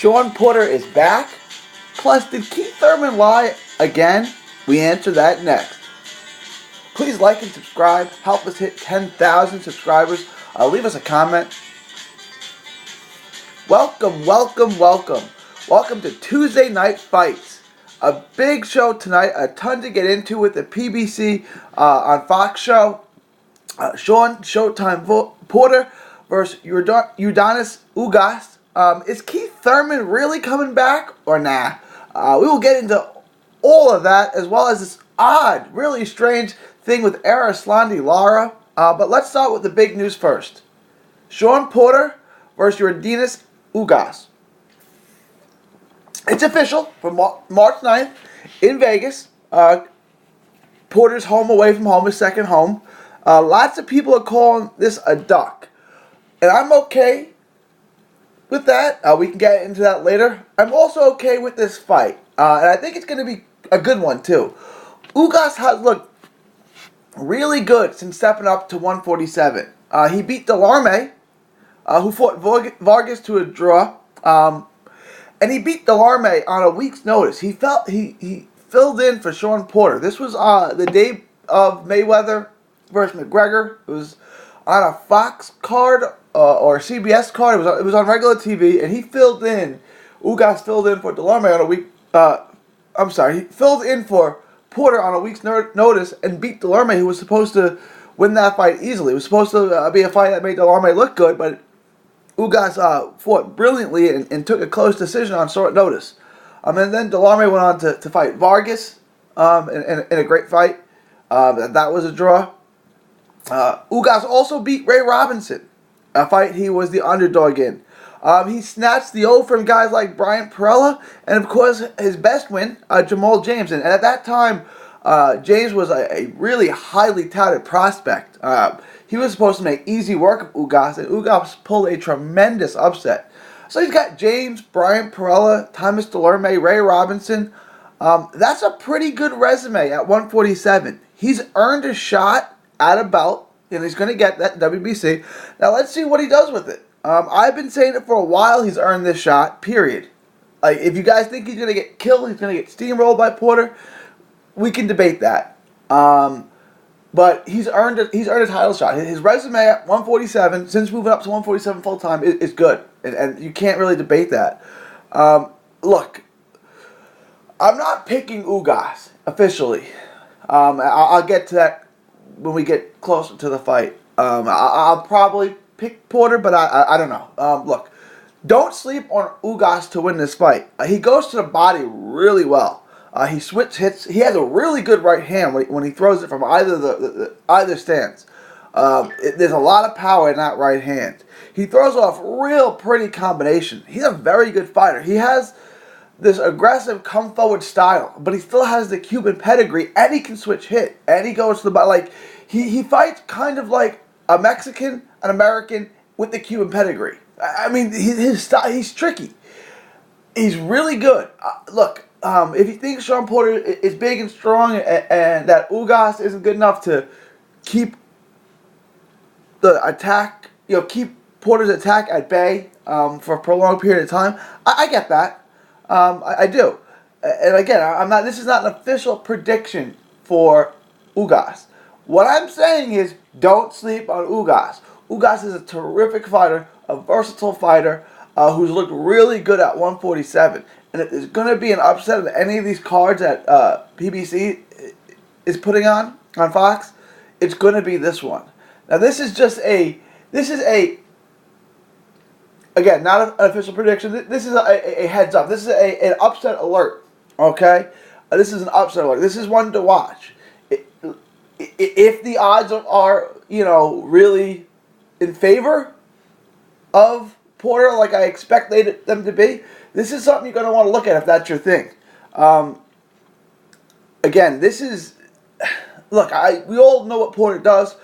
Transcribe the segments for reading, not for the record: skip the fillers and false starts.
Sean Porter is back. Plus, did Keith Thurman lie again? We answer that next. Please like and subscribe. Help us hit 10,000 subscribers. Leave us a comment. Welcome, welcome, welcome. Welcome to Tuesday Night Fights. A big show tonight. A ton to get into with the PBC on Fox show. Sean Showtime Porter versus Ugas. Is Keith Thurman really coming back or nah? We will get into all of that, as well as this odd, really strange thing with Erislandy Lara. But let's start with the big news first. Sean Porter versus Ugas. It's official for March 9th in Vegas. Porter's home away from home, his second home. Lots of people are calling this a duck. And I'm okay with that. We can get into that later. I'm also okay with this fight. And I think it's going to be a good one, too. Ugas has looked really good since stepping up to 147. He beat Delarme, who fought Vargas to a draw. And he beat Delarme on a week's notice. He filled in for Sean Porter. This was the day of Mayweather versus McGregor. It was on a Fox card or CBS card. It was on regular TV, and he filled in. Ugas filled in for Delarme on a week. He filled in for Porter on a week's notice and beat Delarme, who was supposed to win that fight easily. It was supposed to be a fight that made Delarme look good, but Ugas fought brilliantly and took a close decision on short notice. And then Delarme went on to fight Vargas in a great fight. That was a draw. Ugas also beat Ray Robinson, a fight he was the underdog in. He snatched the O from guys like Brian Perella, and of course his best win, Jamal James. And at that time, James was a really highly touted prospect. He was supposed to make easy work of Ugas, and Ugas pulled a tremendous upset. So he's got James, Brian Perella, Thomas Delarme, Ray Robinson. That's a pretty good resume at 147. He's earned a shot at a belt, and he's going to get that WBC. Now let's see what he does with it. I've been saying it for a while. He's earned this shot, period. Like, if you guys think he's going to get killed, he's going to get steamrolled by Porter, we can debate that. But he's earned a title shot. His resume at 147, since moving up to 147 full time, is good, and you can't really debate that. Look, I'm not picking Ugas officially. I'll get to that when we get closer to the fight. I'll probably pick Porter, but I don't know. Look, don't sleep on Ugas to win this fight. He goes to the body really well. He switch hits. He has a really good right hand when he throws it from either stance. There's a lot of power in that right hand. He throws off real pretty combination. He's a very good fighter. He has this aggressive come forward style, but he still has the Cuban pedigree, and he can switch hit, and he goes to the body. Like he fights kind of like a Mexican, an American with the Cuban pedigree. I mean, his style. He's tricky. He's really good. Look. If you think Sean Porter is big and strong and that Ugas isn't good enough to keep the attack, keep Porter's attack at bay for a prolonged period of time, I get that. I do. And again, this is not an official prediction for Ugas. What I'm saying is, don't sleep on Ugas. Ugas is a terrific fighter, a versatile fighter who's looked really good at 147. And if there's going to be an upset of any of these cards that PBC is putting on Fox, it's going to be this one. Now, this is again, not an official prediction. This is a heads up. This is an upset alert, okay? This is an upset alert. This is one to watch. If the odds are really in favor of Porter, like I expect them to be, this is something you're going to want to look at if that's your thing. Again, this is... Look, we all know what Porter does.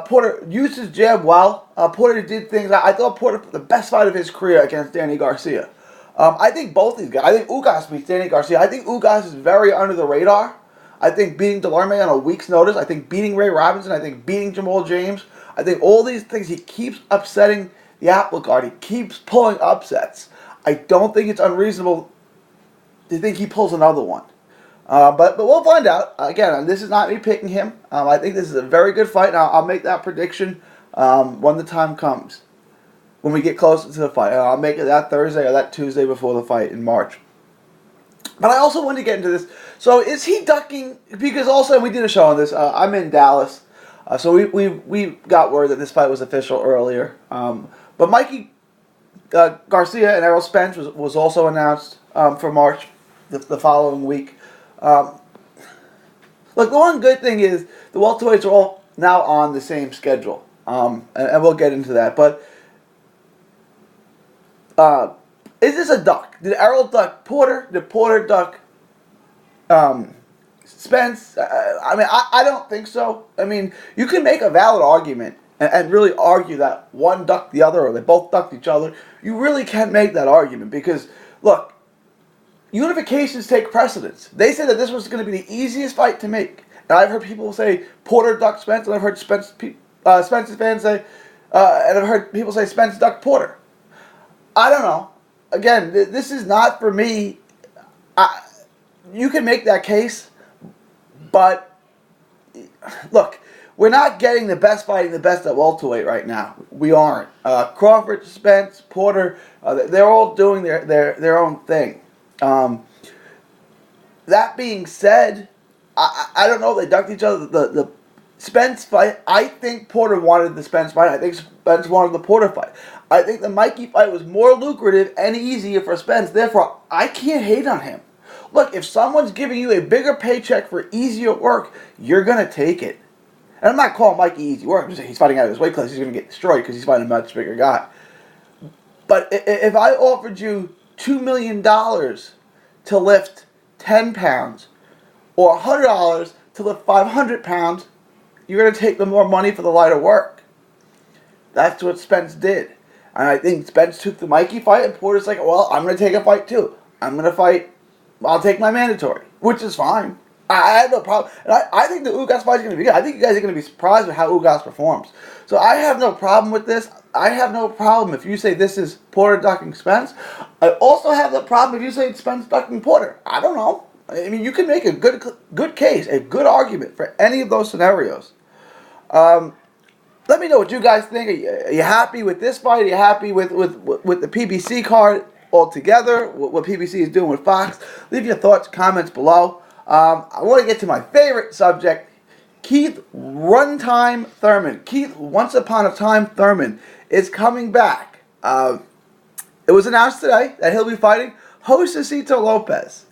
Porter used his jab well. Porter did things... I thought Porter put the best fight of his career against Danny Garcia. I think both these guys... I think Ugas beats Danny Garcia. I think Ugas is very under the radar. I think beating Delarme on a week's notice. I think beating Ray Robinson. I think beating Jamal James. I think all these things, he keeps upsetting the apple cart. He keeps pulling upsets. I don't think it's unreasonable to think he pulls another one. But we'll find out. Again, this is not me picking him. I think this is a very good fight, and I'll make that prediction when the time comes. When we get closer to the fight. I'll make it that Thursday or that Tuesday before the fight in March. But I also want to get into this. So is he ducking? Because also we did a show on this. I'm in Dallas. So we got word that this fight was official earlier. But Mikey Garcia and Errol Spence was also announced for March, the following week. Look, the one good thing is the welterweights are all now on the same schedule. And we'll get into that. But is this a duck? Did Errol duck Porter? Did Porter duck Spence? I don't think so. I mean, you can make a valid argument and really argue that one ducked the other or they both ducked each other. You really can't make that argument because, look, unifications take precedence. They said that this was going to be the easiest fight to make. And I've heard people say Porter ducked Spence, and I've heard Spence's fans say, and I've heard people say Spence ducked Porter. I don't know. Again, this is not for me. You can make that case, but look, we're not getting the best fighting the best at welterweight right now. We aren't. Crawford, Spence, Porter, they're all doing their own thing. That being said, I don't know if they ducked each other. The Spence fight, I think Porter wanted the Spence fight. I think Spence wanted the Porter fight. I think the Mikey fight was more lucrative and easier for Spence. Therefore, I can't hate on him. Look, if someone's giving you a bigger paycheck for easier work, you're going to take it. And I'm not calling Mikey easy work. I'm just saying he's fighting out of his weight class. He's going to get destroyed because he's fighting a much bigger guy. But if I offered you $2 million to lift 10 pounds or $100 to lift 500 pounds, you're going to take the more money for the lighter work. That's what Spence did. And I think Spence took the Mikey fight, and Porter's like, well, I'm going to take a fight too. I'm going to fight. I'll take my mandatory, which is fine. I have no problem. And I think the Ugas fight is going to be good. I think you guys are going to be surprised with how Ugas performs. So I have no problem with this. I have no problem if you say this is Porter ducking Spence. I also have no problem if you say it's Spence ducking Porter. I don't know. I mean, you can make a good case, a good argument for any of those scenarios. Let me know what you guys think. Are you happy with this fight? Are you happy with the PBC card altogether? What PBC is doing with Fox? Leave your thoughts, comments below. I want to get to my favorite subject, Keith Runtime Thurman. Keith Once Upon a Time Thurman is coming back. It was announced today that he'll be fighting Josecito Lopez.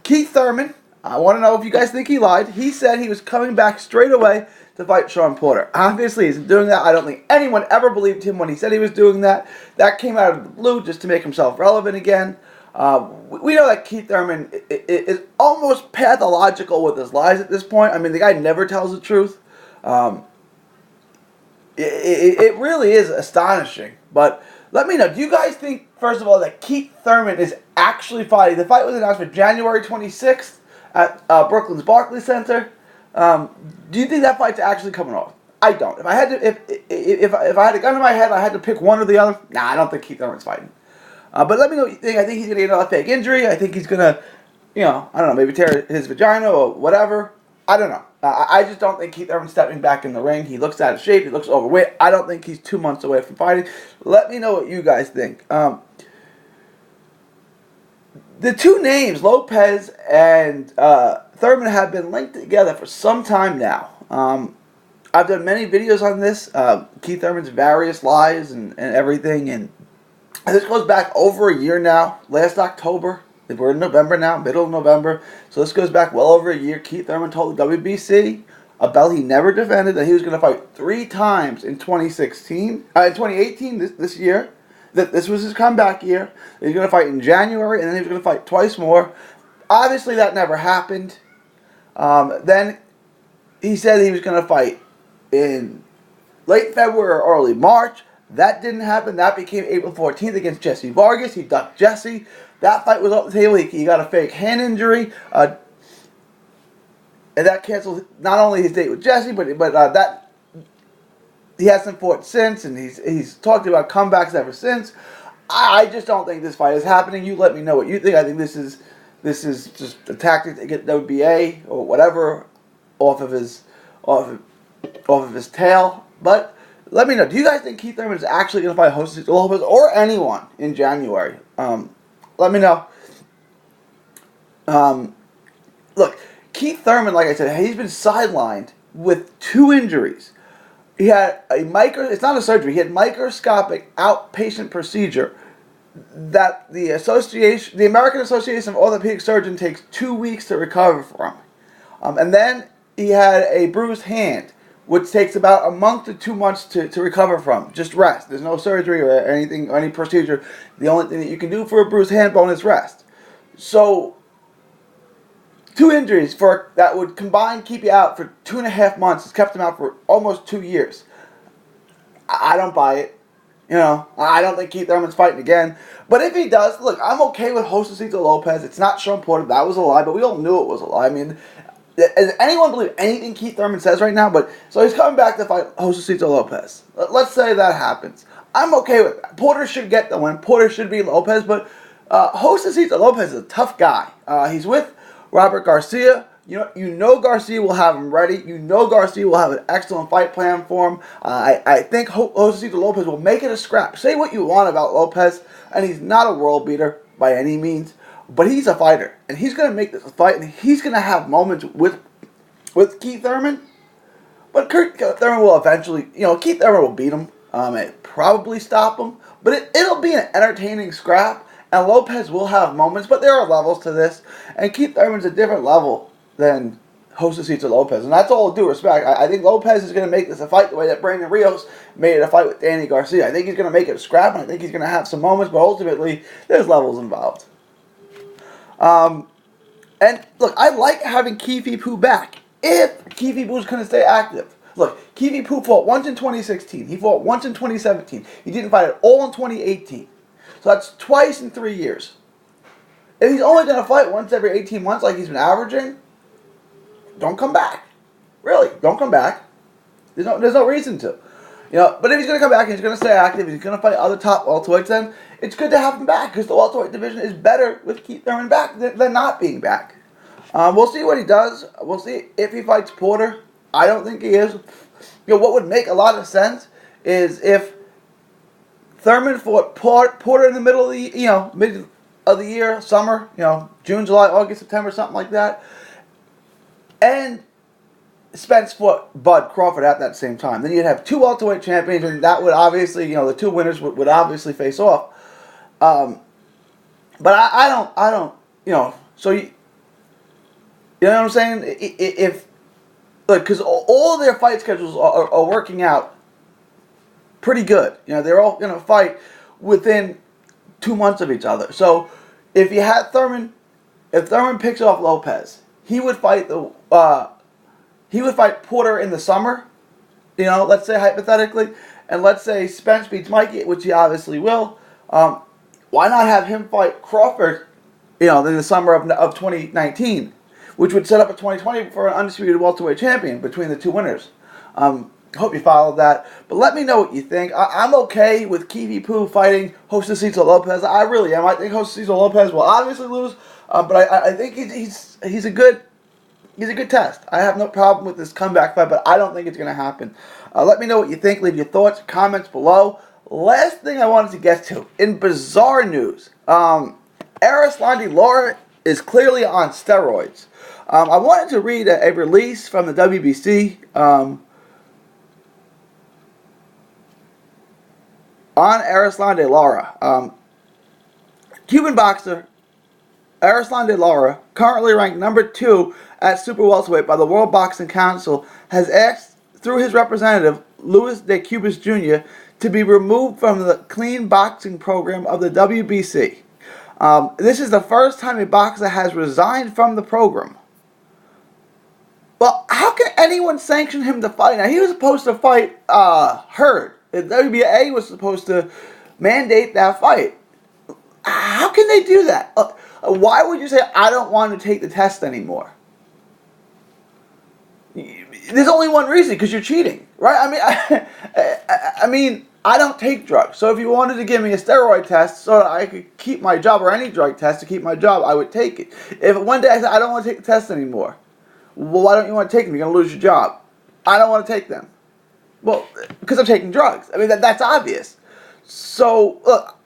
Keith Thurman, I want to know if you guys think he lied. He said he was coming back straight away to fight Sean Porter. Obviously, he's doing that. I don't think anyone ever believed him when he said he was doing that. That came out of the blue just to make himself relevant again. We know that Keith Thurman is almost pathological with his lies at this point. I mean, the guy never tells the truth. It really is astonishing. But let me know, do you guys think, first of all, that Keith Thurman is actually fighting? The fight was announced for January 26th at Brooklyn's Barclays Center. Do you think that fight's actually coming off? I don't. If I had to, if I had a gun in my head, I had to pick one or the other. Nah, I don't think Keith Thurman's fighting. But let me know what you think. I think he's gonna get another fake injury. I think he's gonna, I don't know, maybe tear his vagina or whatever. I don't know. I just don't think Keith Thurman's stepping back in the ring. He looks out of shape. He looks overweight. I don't think he's 2 months away from fighting. Let me know what you guys think. The two names, Lopez and Thurman, have been linked together for some time now. I've done many videos on this, Keith Thurman's various lies and everything, and this goes back over a year now. Last October, we're in November now, middle of November, so this goes back well over a year. Keith Thurman told the WBC a belt he never defended that he was going to fight 3 times in 2018, this year. That this was his comeback year. He was going to fight in January, and then he was going to fight twice more. Obviously, that never happened. Then he said he was going to fight in late February or early March. That didn't happen. That became April 14th against Jesse Vargas. He ducked Jesse. That fight was off the table. He got a fake hand injury. And that canceled not only his date with Jesse, but that he hasn't fought since, and he's talked about comebacks ever since. I just don't think this fight is happening. You let me know what you think. I think this is just a tactic to get WBA or whatever off of his off of, off of his tail. But let me know. Do you guys think Keith Thurman is actually going to fight Jose Lopez or anyone in January? Let me know. Look, Keith Thurman, like I said, he's been sidelined with 2 injuries. He had it's not a surgery, he had microscopic outpatient procedure that the American Association of Orthopedic Surgeons takes 2 weeks to recover from. And then he had a bruised hand, which takes about a month to 2 months to recover from. Just rest. There's no surgery or anything, or any procedure. The only thing that you can do for a bruised hand bone is rest. So 2 injuries that would combine keep you out for 2.5 months. It's kept him out for almost 2 years. I don't buy it. I don't think Keith Thurman's fighting again. But if he does, look, I'm okay with Josecito Lopez. It's not Sean Porter. That was a lie, but we all knew it was a lie. I mean, does anyone believe anything Keith Thurman says right now? But so he's coming back to fight Josecito Lopez. Let's say that happens. I'm okay with that. Porter should get the win. Porter should beat Lopez, but Josecito Lopez is a tough guy. He's with Robert Garcia. You know Garcia will have him ready. You know Garcia will have an excellent fight plan for him. I think Josecito Lopez will make it a scrap. Say what you want about Lopez, and he's not a world beater by any means, but he's a fighter, and he's going to make this a fight, and he's going to have moments with Keith Thurman. But Keith Thurman will eventually, Keith Thurman will beat him, and probably stop him, but it'll be an entertaining scrap. And Lopez will have moments, but there are levels to this. And Keith Thurman's a different level than Josecito Lopez. And that's all due respect. I think Lopez is going to make this a fight the way that Brandon Rios made it a fight with Danny Garcia. I think he's going to make it a scrap, and I think he's going to have some moments, but ultimately, there's levels involved. And look, I like having Keefe Poo back if Keefe Poo's going to stay active. Look, Keefe Poo fought once in 2016. He fought once in 2017. He didn't fight at all in 2018. So that's twice in 3 years. If he's only going to fight once every 18 months like he's been averaging, don't come back. Really, don't come back. There's no reason to. But if he's going to come back and he's going to stay active, he's going to fight other top welterweights, then it's good to have him back because the welterweight division is better with Keith Thurman back than not being back. We'll see what he does. We'll see if he fights Porter. I don't think he is. What would make a lot of sense is if Thurman fought Porter in the middle of the mid of the year, summer, June, July, August, September, something like that, and Spence fought Bud Crawford at that same time. Then you'd have 2 welterweight champions, and that would obviously, the 2 winners would obviously face off. But I don't, So you know what I'm saying? If because all their fight schedules are working out pretty good. They're all going to fight within 2 months of each other. So if you had Thurman, if Thurman picks off Lopez, he would fight Porter in the summer. Let's say hypothetically, and let's say Spence beats Mikey, which he obviously will. Why not have him fight Crawford? In the summer of 2019, which would set up a 2020 for an undisputed welterweight champion between the 2 winners. Hope you followed that. But let me know what you think. I'm okay with Keefe Poo fighting Josecito Lopez. I really am. I think Josecito Lopez will obviously lose, but I think he's a good test. I have no problem with this comeback fight, but I don't think it's going to happen. Let me know what you think. Leave your thoughts, comments below. Last thing I wanted to get to, in bizarre news, Erislandy Lara is clearly on steroids. I wanted to read a release from the WBC on Erislandy Lara. Cuban boxer Erislandy Lara, currently ranked number 2 at super welterweight by the World Boxing Council, has asked through his representative, Luis de Cubas Jr., to be removed from the clean boxing program of the WBC. This is the first time a boxer has resigned from the program. Well, how can anyone sanction him to fight? Now, he was supposed to fight Hurd. The WBA was supposed to mandate that fight. How can they do that? Why would you say, I don't want to take the test anymore? There's only one reason, because you're cheating, right? I mean, I don't take drugs. So if you wanted to give me a steroid test so that I could keep my job, or any drug test to keep my job, I would take it. If one day I said, I don't want to take the test anymore, well, why don't you want to take them? You're going to lose your job. I don't want to take them. Well, because I'm taking drugs. I mean, that's obvious. So, look,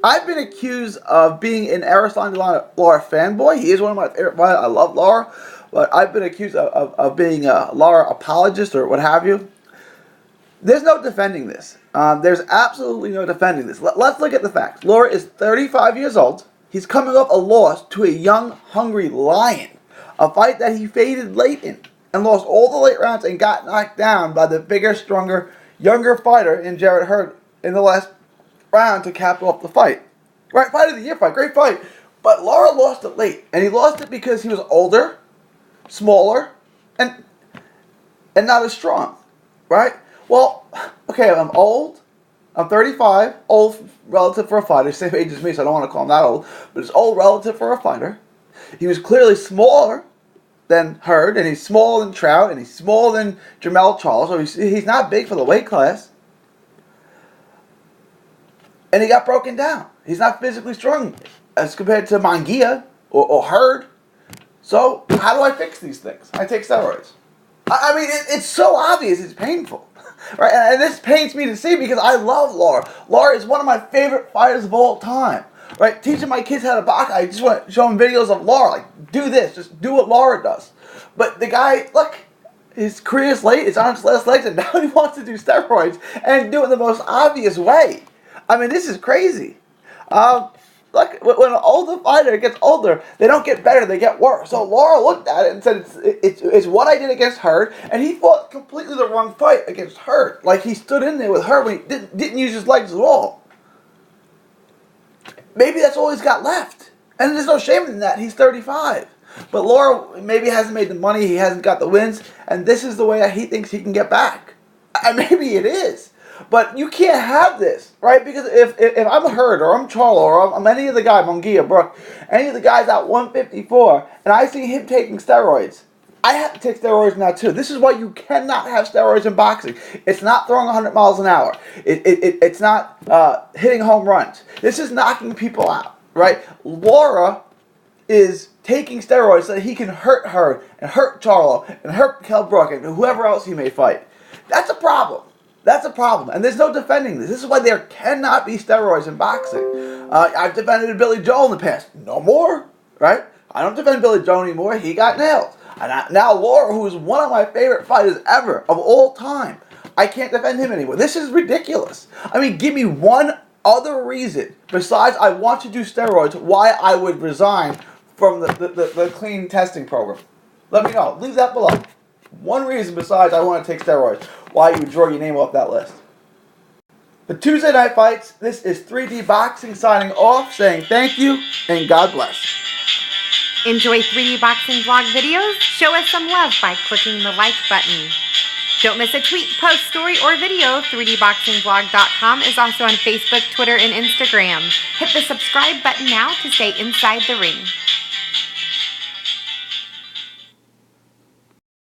I've been accused of being an Erislandy Lara fanboy. He is one of my favorite fighters. I love Lara. But I've been accused of being a Lara apologist or what have you. There's no defending this. There's absolutely no defending this. Let's look at the facts. Lara is 35 years old. He's coming off a loss to a young, hungry lion. A fight that he faded late in and lost all the late rounds and got knocked down by the bigger, stronger, younger fighter in Jarrett Hurd in the last round to cap off the fight. Right, fight of the year fight, great fight. But Lara lost it late, and he lost it because he was older, smaller, and not as strong. Right? Well, okay, I'm old. I'm 35, old relative for a fighter, same age as me, so I don't want to call him that old, but it's old relative for a fighter. He was clearly smaller than Hurd, and he's smaller than Trout, and he's smaller than Jermell Charles, so he's not big for the weight class. And he got broken down. He's not physically strong as compared to Munguia or Hurd. So how do I fix these things? I take steroids. I mean, it's so obvious. It's painful, right? And this pains me to see because I love Lara. Lara is one of my favorite fighters of all time, right? Teaching my kids how to box, I just want to show them videos of Lara. Like, do this. Just do what Lara does. But the guy, look, his career's late. It's on his last legs, and now he wants to do steroids and do it in the most obvious way. I mean, this is crazy. Look, when an older fighter gets older, they don't get better, they get worse. So Lara looked at it and said, it's what I did against Hurd, and he fought completely the wrong fight against Hurd. Like, he stood in there with Hurd when he didn't use his legs at all. Maybe that's all he's got left. And there's no shame in that. He's 35. But Lara maybe hasn't made the money, he hasn't got the wins, and this is the way he thinks he can get back. Maybe it is. But you can't have this, right? Because if I'm Hurd or I'm Charlo or I'm any of the guys, Munguia, Brook, any of the guys at 154, and I see him taking steroids, I have to take steroids now too. This is why you cannot have steroids in boxing. It's not throwing 100 miles an hour. It's not hitting home runs. This is knocking people out, right? Lara is taking steroids so that he can hurt Hurd and hurt Charlo and hurt Kell Brook and whoever else he may fight. That's a problem. That's a problem, and there's no defending this. This is why there cannot be steroids in boxing. I've defended Billy Joel in the past. No more, right? I don't defend Billy Joel anymore. He got nailed. And now Lara, who is one of my favorite fighters ever, of all time, I can't defend him anymore. This is ridiculous. I mean, give me one other reason, besides I want to do steroids, why I would resign from the clean testing program. Let me know. Leave that below. One reason besides I want to take steroids, why you would draw your name off that list. For Tuesday Night Fights, this is 3D Boxing signing off, saying thank you and God bless. Enjoy 3D Boxing vlog videos? Show us some love by clicking the like button. Don't miss a tweet, post, story, or video. 3dboxingvlog.com is also on Facebook, Twitter, and Instagram. Hit the subscribe button now to stay inside the ring.